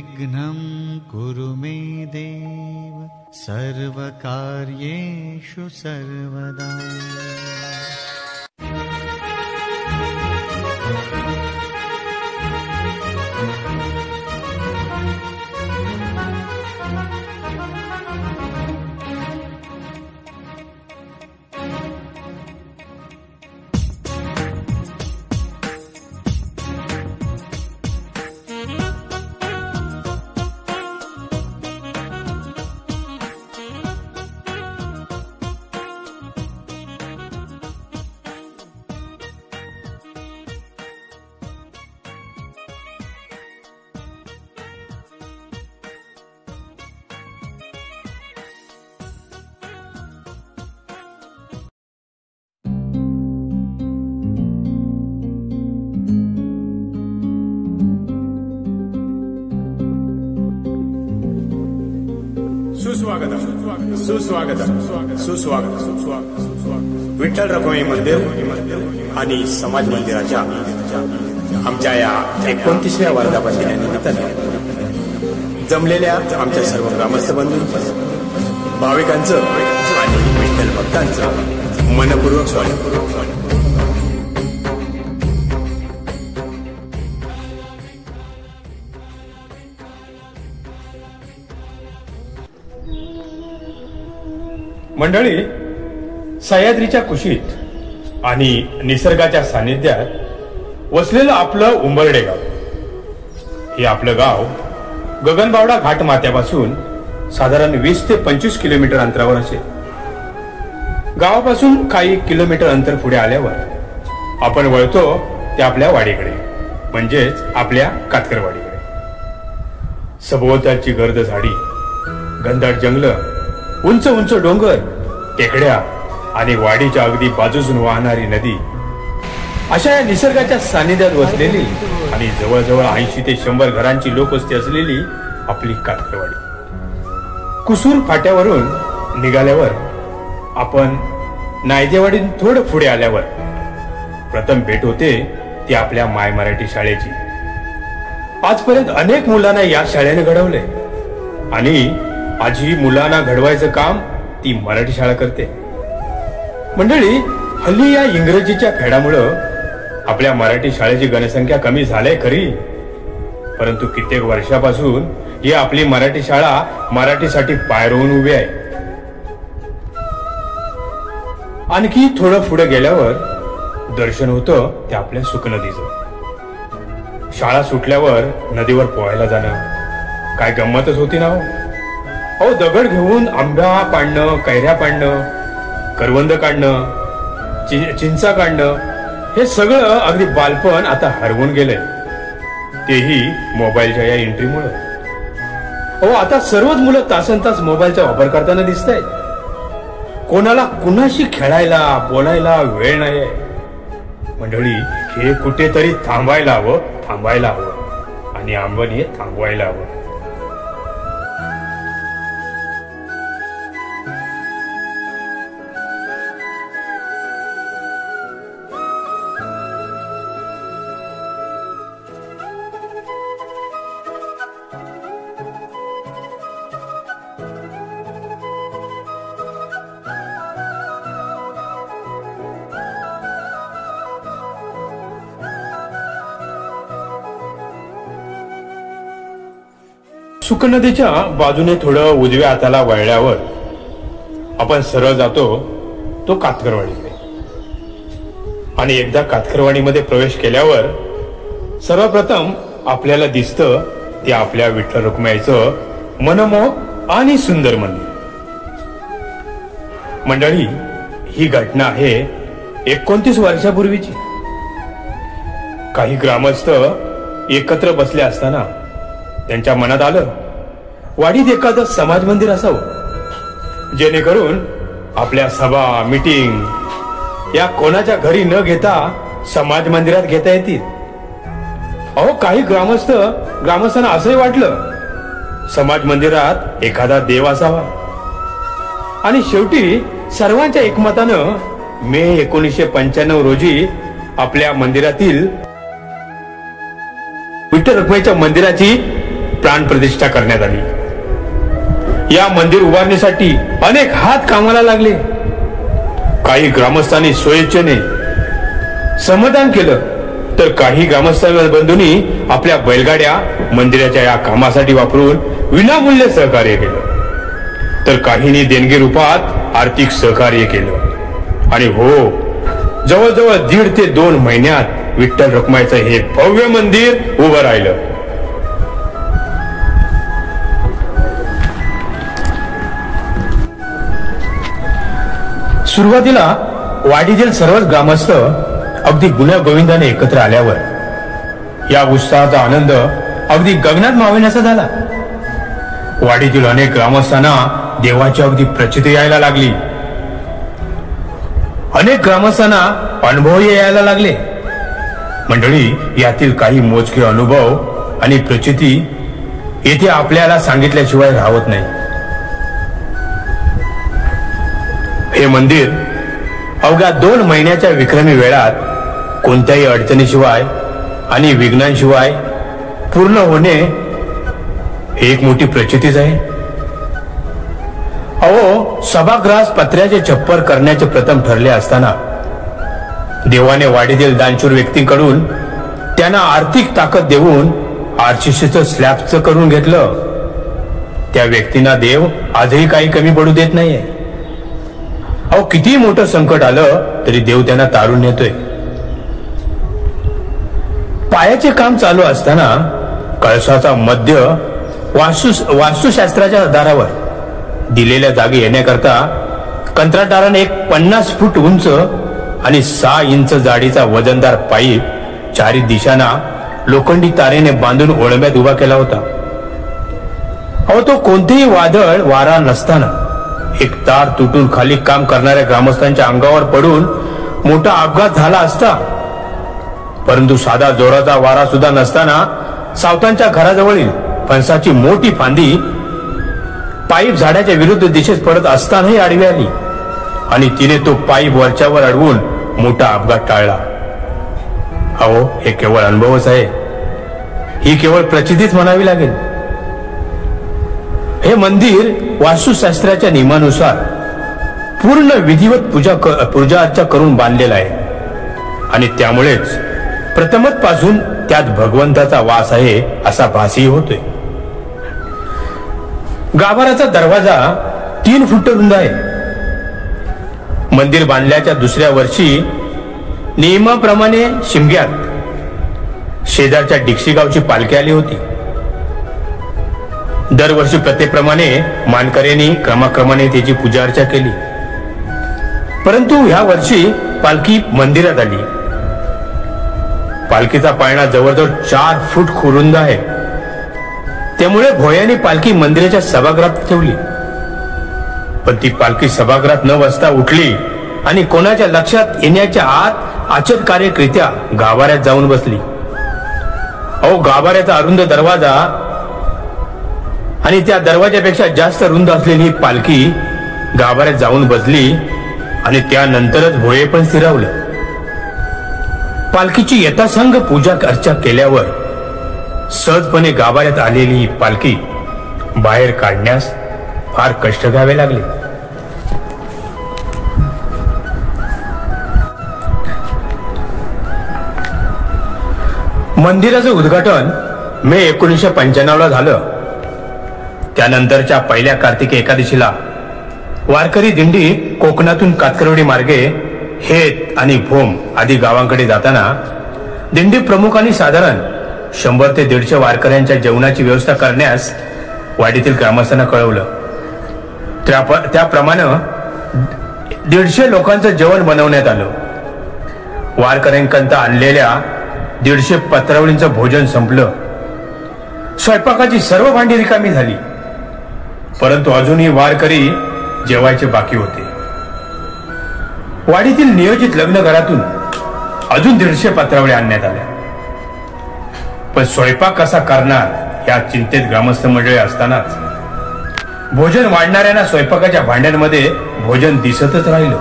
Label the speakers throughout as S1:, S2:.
S1: निर्विघ्नं कुरु मे देव सर्वकार्येषु सर्वदा।
S2: सुस्वागत विठ्ठल रखुमाई मंदिर आणि समाज मंदिराच्या आमच्या या 29व्या वर्धापनानिमित्ताने जमलेल्या आमच्या सर्व ग्रामस्थ बंधूंचं, भाविकांचं आणि विठ्ठल भक्तांचं मनपूर्वक स्वागत। मंडळी, सह्याद्रीच्या कुशीत आणि निसर्गाच्या सानिध्यात वसलेलं आपलं उंबर्डे गाव हे आपलं गाव गगनबावडा घाट माथ्यापासून साधारण 20 ते 25 किलोमीटर अंतरावर असेल। गावापासून काही किलोमीटर अंतर पुढे आल्यावर आपण वळतो ते आपल्या वाडीकडे, म्हणजेच आपल्या कातकरवाडीकडे। सभोवतालची गर्द झाडी, घनदाट जंगल, उंच उंच डोंगर, टेकड्या आणि वाडीच्या अगदी बाजूसून वाहणारी नदी, अशा या निसर्गाच्या सानिध्यात वसलेली आणि जवळजवळ 80 ते 100 घरांची लोकवस्ती असलेली आपली कातकरवाडी। कुसूर फाट्यावरून निघाल्यावर आपण नायदेवाडीतून थोडं पुढे आल्यावर प्रथम भेट होते ती आपल्या माय मराठी शाळेची। आजपर्यंत अनेक मुलांना या शाळेने घडवले आणि आजही मुलांना घडवायचं काम ती मराठी शाळा करते। मंडळी, हल्ली या इंग्रजीच्या फेडामुळं आपल्या मराठी शाळेची गणसंख्या कमी झाली खरी, परंतु कित्येक वर्षापासून ही आपली मराठी शाळा मराठीसाठी पाय रोवून उभी आहे। आणखी थोडं पुढे गेल्यावर दर्शन होतं ते आपल्या सुकनदीचं। शाळा सुटल्यावर नदीवर पोहायला जाणं काय गंमतच होती ना हो। अहो, दगड घेऊन आंबा पाडणं, कैऱ्या पाडणं, करवंद काढणं, चिंचा काढणं, हे सगळं अगदी बालपण आता हरवून गेलंय, तेही मोबाईलच्या या एंट्रीमुळे। अहो, आता सर्वच मुलं तासनतास मोबाईलचा वापर करताना दिसत आहेत। कोणाला कुणाशी खेळायला बोलायला वेळ नाही। मंडळी, हे कुठेतरी थांबायला हवं आणि आपण हे थांबवायला हवं। सुक नदीच्या बाजूने थोडं उजव्या हाताला वळल्यावर आपण सरळ जातो तो कातकरवाडीकडे। आणि एकदा कातकरवाडीमध्ये प्रवेश केल्यावर सर्वप्रथम आपल्याला दिसतं ते आपल्या विठ्ठल रखुमाईचं मनमोहक आणि सुंदर मंदिर। मंडळी, ही घटना आहे 29 वर्षापूर्वीची। काही ग्रामस्थ एकत्र बसले असताना त्यांच्या मनात आलं, वाडीत एखादं समाज मंदिर असावं, जेणेकरून आपल्या सभा मीटिंग या कोणाच्या घरी न घेता समाज मंदिरात घेता येतील। अहो, काही ग्रामस्थांना असंही वाटलं समाज मंदिरात एखादा देव असावा। आणि शेवटी सर्वांच्या एकमतानं मे 1995 रोजी आपल्या मंदिरातील विठ्ठल रखुमाईच्या मंदिराची प्राणप्रतिष्ठा करण्यात आली. या मंदिर उभारणीसाठी अनेक हात कामाला लागले. काही ग्रामस्थांनी स्वेच्छेने समाधान केलं, तर काही ग्रामस्थ बंधूंनी आपल्या बैलगाड्या मंदिराच्या या कामासाठी वापरून विनामूल्य सहकार्य केलं, तर काहींनी देणगी रूपात आर्थिक सहकार्य केलं. आणि हो, जवळजवळ 1.5 ते 2 महिन्यात विठ्ठल रखुमाईचं हे भव्य मंदिर उभं राहिलं. सुरुवातीला वाडीतील सर्वच ग्रामस्थ अगदी गुण्यागोविंदाने एकत्र आल्यावर या उत्साहाचा आनंद अगदी गगनात मावेनासा झाला. वाडीतील अनेक ग्रामस्थांना देवाची अगदी प्रचिती यायला लागली. अनेक ग्रामस्थांना अनुभव यायला लागले. मंडळी, यातील काही मोजके अनुभव आणि प्रचिती येथे आपल्याला सांगितल्याशिवाय राहत नाही. हे मंदिर अवघ्या 2 महिन्याच्या विक्रमी वेळात कोणत्याही अडचणीशिवाय आणि विघ्नांशिवाय पूर्ण होणे ही एक मोठी प्रचितीच आहे. अहो, सभागृहास पत्र्याचे छप्पर करण्याचे प्रथम ठरले असताना देवाने वाडीतील दानशूर व्यक्तींकडून त्यांना आर्थिक ताकद देऊन आरसीसीचं स्लॅबचं करून घेतलं. त्या व्यक्तींना देव आजही काही कमी पडू देत नाहीये. अहो, किती मोठं संकट आलं तरी देव त्यांना तारून नेतोय. पायाचे काम चालू असताना कळसाचा मध्य वास्तुशास्त्राच्या आधारावर दिलेल्या जागी येण्याकरता कंत्राटदाराने एक 50 फूट उंच आणि 6 इंच जाडीचा वजनदार पाईप 4 दिशांना लोखंडी तारेने बांधून ओळंब्यात उभा केला होता. अहो, तो कोणतेही वादळ वारा नसताना एक तार तुटून खाली काम करणाऱ्या ग्रामस्थांच्या अंगावर पडून मोठा अपघात झाला असता. परंतु साधा जोराचा वारा सुद्धा नसताना सावतांच्या घराजवळील फणसाची मोठी फांदी पाईप झाडाच्या विरुद्ध दिशेत पडत असतानाही आडवी आली आणि तिने तो पाईप वरच्यावर अडवून मोठा अपघात टाळला. अहो, हे केवळ अनुभवच आहे. ही केवळ प्रचितीच म्हणावी लागेल. हे मंदिर वास्तुशास्त्राच्या नियमानुसार पूर्ण विधिवत पूजा अर्चा करून बांधलेलं आहे आणि त्यामुळेच प्रथमच पासून त्यात भगवंताचा वास आहे असा भासही होतोय. गाभाऱ्याचा दरवाजा 3 फूट रुंद आहे. मंदिर बांधल्याच्या दुसऱ्या वर्षी नियमाप्रमाणे शिमग्यात शेजारच्या डिक्शी गावची पालखी आली होती. दरवर्षी प्रत्येप्रमाणे मानकऱ्यांनी क्रमाक्रमाने त्याची पूजा अर्चा केली. परंतु ह्या वर्षी पालखी मंदिरात आली. पालखीचा पाळणा जवळजवळ 4 फूट रुंद आहे. त्यामुळे भोयाने पालखी मंदिराच्या सभागृहात ठेवली. पण ती पालखी सभागृहात न बसता उठली आणि कोणाच्या लक्षात येण्याच्या आत आश्चर्यकारकरित्या गाभाऱ्यात जाऊन बसली. अहो, गाभाऱ्याचा अरुंद दरवाजा आणि त्या दरवाजापेक्षा जास्त रुंद असलेली पालखी गाभाऱ्यात जाऊन बसली आणि त्यानंतरच भोये पण स्थिरावलं. पालखीची यथासंग पूजा अर्चा केल्यावर सहजपणे गाभाऱ्यात आलेली ही पालखी बाहेर काढण्यास फार कष्ट घ्यावे लागले. मंदिराचं उद्घाटन मे 1995 झालं. त्यानंतरच्या पहिल्या कार्तिकी एकादशीला वारकरी दिंडी कोकणातून कातकरवाडी मार्गे हेत आणि भोम आदी गावांकडे जाताना दिंडी प्रमुखांनी साधारण 100 ते 150 वारकऱ्यांच्या जेवणाची व्यवस्था करण्यास वाडीतील ग्रामस्थांना कळवलं. त्याप्रमाणे 150 लोकांचं जेवण बनवण्यात आलं. वारकऱ्यांकरता आणलेल्या 150 पत्रावळींचं भोजन संपलं. स्वयंपाकाची सर्व भांडी रिकामी झाली. परंतु अजूनही वारकरी जेवायचे बाकी होते. वाडीतील नियोजित लग्न घरातून अजून 150 पत्रावळ्या आणण्यात आल्या. पण स्वयंपाक कसा करणार या चिंतेत ग्रामस्थ मंडळी असतानाच भोजन वाढणाऱ्यांना स्वयंपाकाच्या भांड्यांमध्ये भोजन दिसतच राहिलं.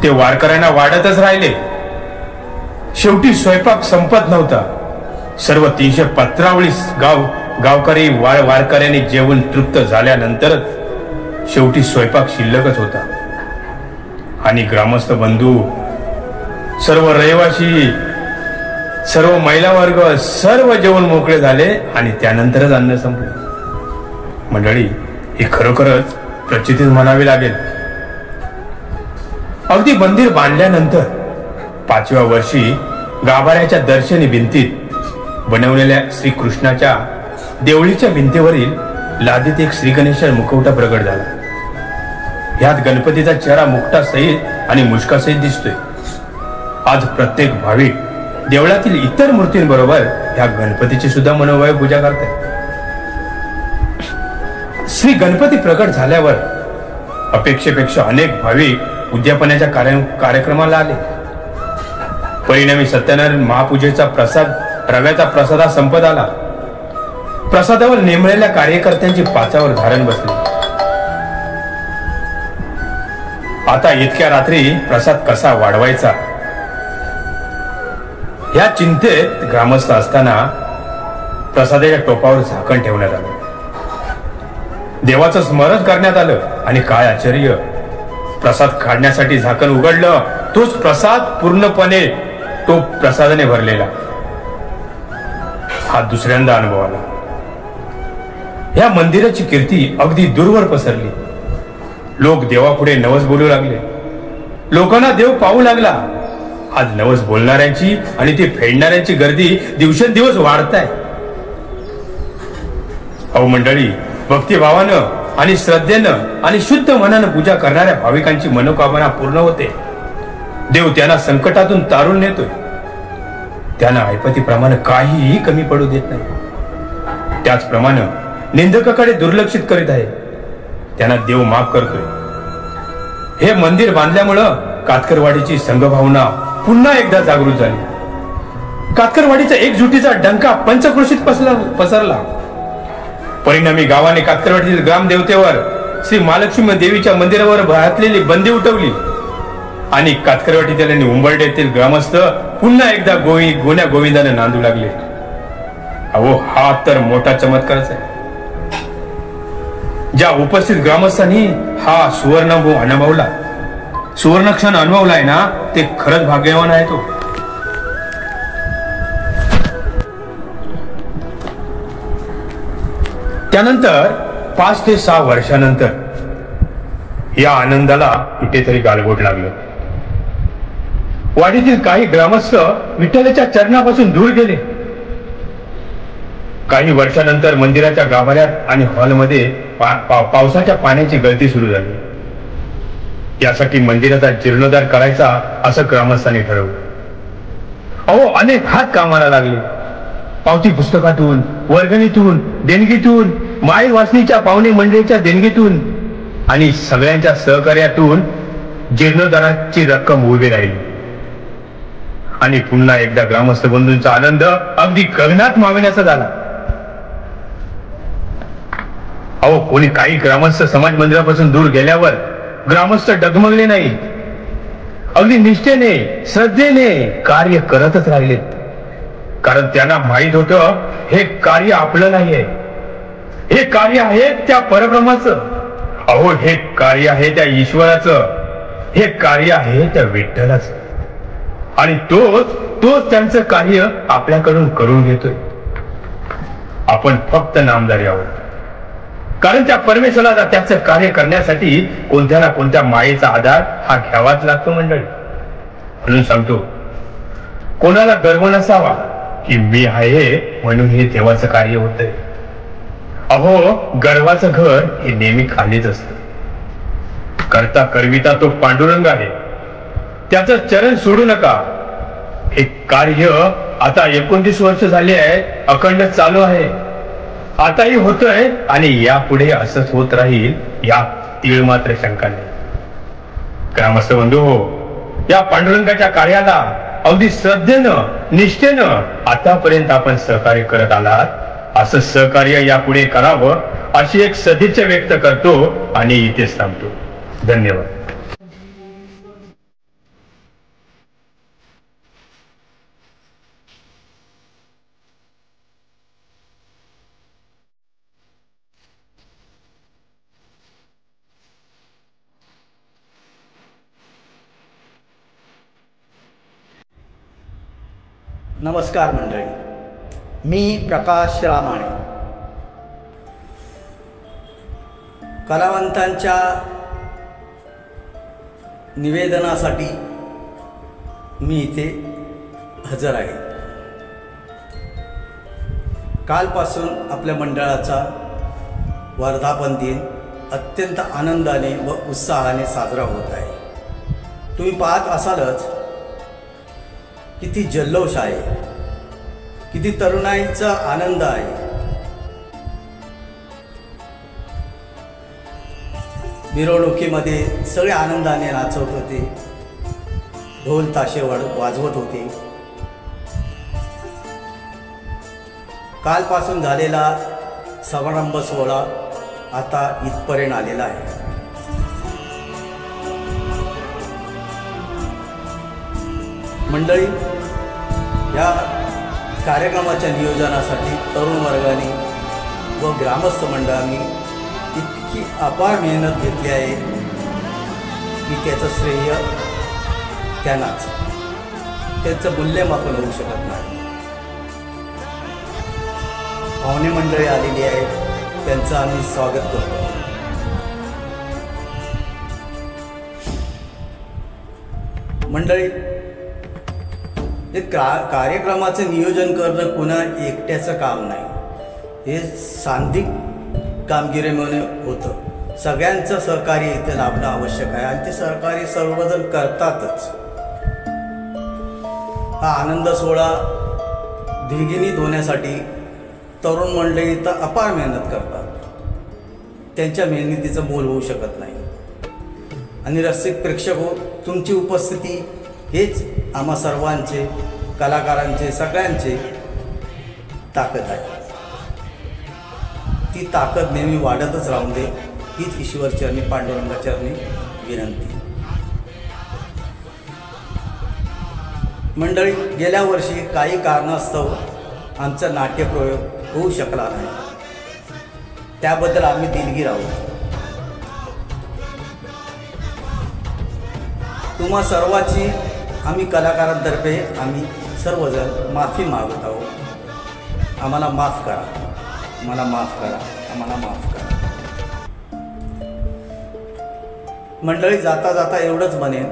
S2: ते वारकऱ्यांना वाढतच राहिले. शेवटी स्वयंपाक संपत नव्हता. सर्व 300 पत्रावळी गाव गावकरी वारकऱ्यांनी जेवण तृप्त झाल्यानंतरच शेवटी स्वयंपाक शिल्लकच होता आणि ग्रामस्थ बंधू, सर्व रहिवासी, सर्व महिला वर्ग सर्व जेवण मोकळे झाले आणि त्यानंतरच अन्न संपले. मंडळी, ही खरोखरच प्रचितीच म्हणावी लागेल. अगदी मंदिर बांधल्यानंतर 5व्या वर्षी गाभाऱ्याच्या दर्शनी भिंतीत बनवलेल्या श्रीकृष्णाच्या देवळीच्या भिंतीवरील लादीत एक श्री गणेश मुखवटा प्रगट झाला. ह्यात गणपतीचा चेहरा मुकुटासहित आणि मुष्कासहित दिसतोय. आज प्रत्येक भाविक देवळातील इतर मूर्तींबरोबर ह्या गणपतीची सुद्धा मनोभावे पूजा करतात. श्री गणपती प्रकट झाल्यावर अपेक्षेपेक्षा अनेक भाविक उद्यापनाच्या कार्यक्रमाला आले. परिणामी सत्यनारायण महापूजेचा प्रसाद, रव्याचा प्रसाद संपत आला. प्रसादावर नेमलेल्या कार्यकर्त्यांची पाचावर धारण बसली. आता इतक्या रात्री प्रसाद कसा वाढवायचा या चिंतेत ग्रामस्थ असताना प्रसादाच्या टोपावर झाकण ठेवण्यात आलं. देवाचं स्मरण करण्यात आलं आणि काय आश्चर्य, प्रसाद काढण्यासाठी झाकण उघडलं, तोच प्रसाद पूर्णपणे टोप प्रसादाने भरलेला. हा दुसऱ्यांदा अनुभव आला. या मंदिराची कीर्ती अगदी दूरवर पसरली. लोक देवापुढे नवस बोलू लागले. लोकांना देव पाहू लागला. आज नवस बोलणाऱ्यांची आणि ती फेडणाऱ्यांची गर्दी दिवसेंदिवस वाढत आहे. अहो मंडळी, भक्तिभावानं आणि श्रद्धेनं आणि शुद्ध मनानं पूजा करणाऱ्या भाविकांची मनोकामना पूर्ण होते. देव त्यांना संकटातून तारून नेतोय. त्यांना ऐपतीप्रमाणे काहीही कमी पडू देत नाही. त्याचप्रमाणे निंदकाकडे दुर्लक्षित करीत आहे. त्यांना देव माफ करतोय. हे मंदिर बांधल्यामुळं कातकरवाडीची संघभावना पुन्हा एकदा जागृत झाली. कातकरवाडीचा एकजुटीचा डंका पंचक्रोशीत पसरला. परिणामी गावाने कातकरवाडीतील ग्रामदेवतेवर श्री महालक्ष्मी देवीच्या मंदिरावर घातलेली बंदी उठवली आणि कातकरवाडीतील उंबरडे येथील ग्रामस्थ पुन्हा एकदा गोण्या गोविंदाने नांदू लागले. अहो, हा तर मोठा चमत्कारच आहे. ज्या उपस्थित ग्रामस्थांनी हा सुवर्णक्षण अनुभवलाय ना, ते खरंच भाग्यवान आहे. तो त्यानंतर 5 ते 6 वर्षानंतर या आनंदाला कुठेतरी गालबोट लागलं. वाडीतील काही ग्रामस्थ विठ्ठलाच्या चरणापासून दूर गेले. काही वर्षानंतर मंदिराच्या गाभाऱ्यात आणि हॉलमध्ये पावसाच्या पाण्याची गळती सुरू झाली. यासाठी मंदिराचा जीर्णोद्धार करायचा असं ग्रामस्थांनी ठरवलं. अहो, अनेक हात कामाला लागले. पावती पुस्तकातून, वर्गणीतून, देणगीतून, माई वासनीच्या पाहुणे मंडळीच्या देणगीतून आणि सगळ्यांच्या सहकार्यातून जीर्णोद्धाराची रक्कम उभी राहिली. आणि पुन्हा एकदा ग्रामस्थ बंधूंचा आनंद अगदी गगनात मावेनासा झाला. अहो, कोणी काही ग्रामस्थ समाज मंदिरापासून दूर गेल्यावर ग्रामस्थ डगमगले नाही. अगदी निष्ठेने, श्रद्धेने कार्य करतच राहिलेत. कारण त्यांना माहित होतं, हे कार्य आपलं नाहीये. हे कार्य आहे त्या परब्रह्माचं. अहो, हे कार्य आहे त्या ईश्वराचं. हे कार्य आहे त्या विठ्ठलाचं. आणि तोच त्यांचं कार्य आपल्याकडून करून घेतोय. आपण फक्त नामधारी आहोत. कारण त्या परमेश्वराला त्याचं कार्य करण्यासाठी कोणत्या ना कोणत्या मायेचा आधार हा घ्यावाच लागतो मंडळी. म्हणून सांगतो, कोणाला गर्व नसावा की मी आहे म्हणून हे देवाचं कार्य होतंय. अहो, गर्वाचं घर हे नेहमी खालीच असतं. करता करविता तो पांडुरंग आहे. त्याचं चरण सोडू नका. हे कार्य आता 29 वर्ष झाली आहे, अखंड चालू आहे. आताही होतंय आणि यापुढे असंच होत राहील, या तीळ मात्र शंका नाही. ग्रामस्थ बंधू हो, या पांडुरंगाच्या कार्याला अगदी श्रद्धेनं, निष्ठेनं आतापर्यंत आपण सहकार्य करत आलात. असं सहकार्य यापुढे करावं अशी एक सदिच्छा व्यक्त करतो आणि इथेच थांबतो. धन्यवाद.
S3: नमस्कार मंडळी, मी प्रकाश रामाणे. कलावंतांच्या निवेदनासाठी मी इथे हजर आहे. कालपासून आपल्या मंडळाचा वर्धापन दिन अत्यंत आनंदाने व उत्साहाने साजरा होत आहे. तुम्ही पाहत असालच किती जल्लोष आहे, किती तरुणाईचा आनंद आहे. मिरवणुकीमध्ये सगळे आनंदाने नाचत होते, ढोल ताशे वाजवत होते. कालपासून झालेला समारंभ सोहळा आता इथपर्यंत आलेला आहे. मंडळी, या कार्यक्रमाच्या नियोजनासाठी तरुण वर्गाने व ग्रामस्थ मंडळांनी इतकी अपार मेहनत घेतली आहे की त्याचं श्रेय त्यांनाच, त्याचं मूल्यमापन होऊ शकत नाही. पाहुणे मंडळी आलेली आहेत, त्यांचं आम्ही स्वागत करतो. मंडळी, हे कार्यक्रमाचं नियोजन करणं कुणा एकट्याचं काम नाही, हे सांघिक कामगिरीमुळे होतं. सगळ्यांचं सहकार्य इथे लाभणं आवश्यक आहे आणि ते सहकार्य सर्वजण करतातच. हा आनंद सोहळा द्विगुणित होण्यासाठी तरुण मंडळी तर अपार मेहनत करतात. त्यांच्या मेहनतीचं मोल होऊ शकत नाही. आणि रसिक प्रेक्षक हो, तुमची उपस्थिती हेच आम्हा सर्वांचे, कलाकारांचे, सगळ्यांचे ताकद आहे. ती ताकद नेहमी वाढतच राहून दे, हीच ईश्वरचरणी, पांडुरंगाचरणी विनंती. मंडळी, गेल्या वर्षी काही कारणास्तव आमचा नाट्यप्रयोग होऊ शकला नाही. त्याबद्दल आम्ही दिलगीर आहोत. तुम्हा सर्वांची आम्ही कलाकारांतर्फे आम्ही सर्वजण माफी मागत आहोत. आम्हाला माफ करा, आम्हाला माफ करा, आम्हाला माफ करा. मंडळी, जाता जाता एवढंच म्हणेन,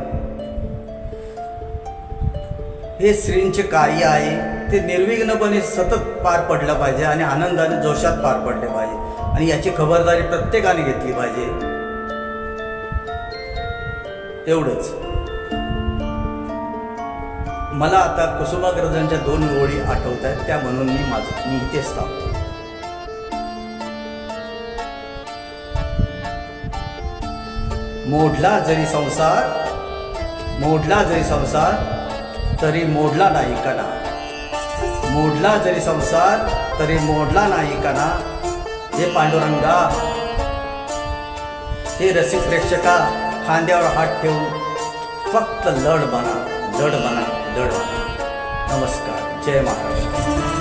S3: हे श्रींचे कार्य आहे ते निर्विघ्नपणे सतत पार पडलं पाहिजे आणि आनंदाने जोशात पार पडले पाहिजे आणि याची खबरदारी प्रत्येकाने घेतली पाहिजे. एवढंच. मला आता कुसुमाग्रजांच्या 2 ओळी आठवत आहेत, त्या म्हणून मी इथेच थांबतो. मोडला जरी संसार, मोडला जरी संसार, तरी मोडला नाही कणा. मोडला जरी संसार, तरी मोडला नाही कणा. हे पांडुरंगा, हे रसिक प्रेक्षका, खांद्यावर हात ठेवून फक्त लढ बना, लढ बना, लढ बना. नमस्कार. जय महाराष्ट्र.